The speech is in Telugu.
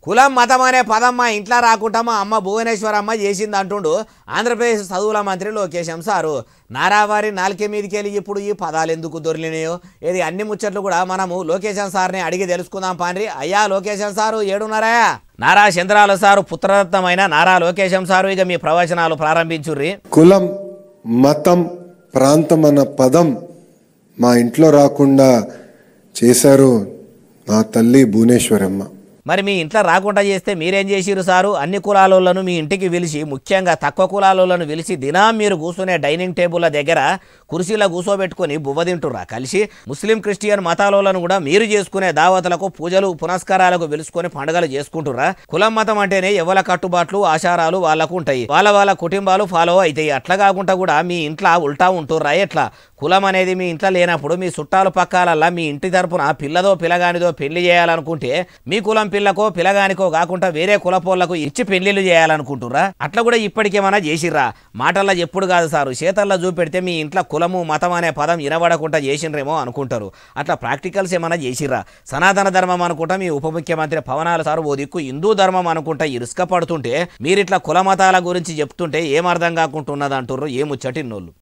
కులం మతం అనే పదం మా ఇంట్లో రాకుండా మా అమ్మ భువనేశ్వరమ్మ చేసింది అంటుండు ఆంధ్రప్రదేశ్ చదువుల మంత్రి లోకేశం సారు. నారావారి నాలుకే మీదకెళ్ళి ఇప్పుడు ఈ పదాలు ఎందుకు దొరికినాయో ఇది అన్ని ముచ్చట్లు కూడా మనము లోకేశం సార్ని అడిగి తెలుసుకుందాం పాండ్రి. అయ్యా లోకేశం సారు ఏడున్నారా? నారా చంద్రాల సారు పుత్రరత్నమైన నారా లోకేశం సారు ఇక మీ ప్రవచనాలు ప్రారంభించుర్రి. కులం మతం ప్రాంతం అన్న పదం మా ఇంట్లో రాకుండా చేశారు నా తల్లి భువనేశ్వరమ్మ. మరి మీ ఇంట్లో రాకుండా చేస్తే మీరేం చేసిరు సారు? అన్ని కులాలను మీ ఇంటికి పిలిచి, ముఖ్యంగా తక్కువ కులాలను పిలిచి దినం మీరు కూర్చునే డైనింగ్ టేబుల్ల దగ్గర కుర్చీలో కూర్చోబెట్టుకుని బువ్వ తింటుర్రా కలిసి? ముస్లిం క్రిస్టియన్ మతాలను కూడా మీరు చేసుకునే దావతులకు పూజలు పునస్కారాలకు పిలుచుకొని పండుగలు చేసుకుంటుర్రా? కులం మతం అంటేనే ఎవల కట్టుబాట్లు ఆచారాలు వాళ్ళకు ఉంటాయి, వాళ్ళ కుటుంబాలు ఫాలో అవుతాయి. అట్లా కాకుండా కూడా మీ ఇంట్లో ఉల్టా ఉంటుర్రా ఎట్లా? కులం అనేది మీ ఇంట్లో లేనప్పుడు మీ చుట్టాలు పక్కాలల్లా మీ ఇంటి తరపున పిల్లదో పిల్లగానిదో పెళ్లి చేయాలనుకుంటే మీ కులం పిల్లకో పిల్లగానికో కాకుండా వేరే కులపోళ్లకు ఇచ్చి పెళ్లిళ్ళు చేయాలనుకుంటుర్రా? అట్లా కూడా ఇప్పటికేమన్నా చేసిర్రా? మాటల్లో ఎప్పుడు కాదు సారు, చేతల్లో చూపెడితే మీ ఇంట్లో కులము మతం అనే పదం వినబడకుండా చేసిండ్రేమో అనుకుంటారు. అట్లా ప్రాక్టికల్స్ ఏమన్నా చేసిర్రా? సనాతన ధర్మం అనుకుంటా మీ ఉప ముఖ్యమంత్రి పవనాల సారు ఓ దిక్కు హిందూ ధర్మం అనుకుంటా ఇరుసుక పడుతుంటే మీరిట్లా కుల మతాల గురించి చెప్తుంటే ఏమర్థం కాకుంటున్నది అంటుర్రు ఏ ముచ్చటిన్నోళ్ళు.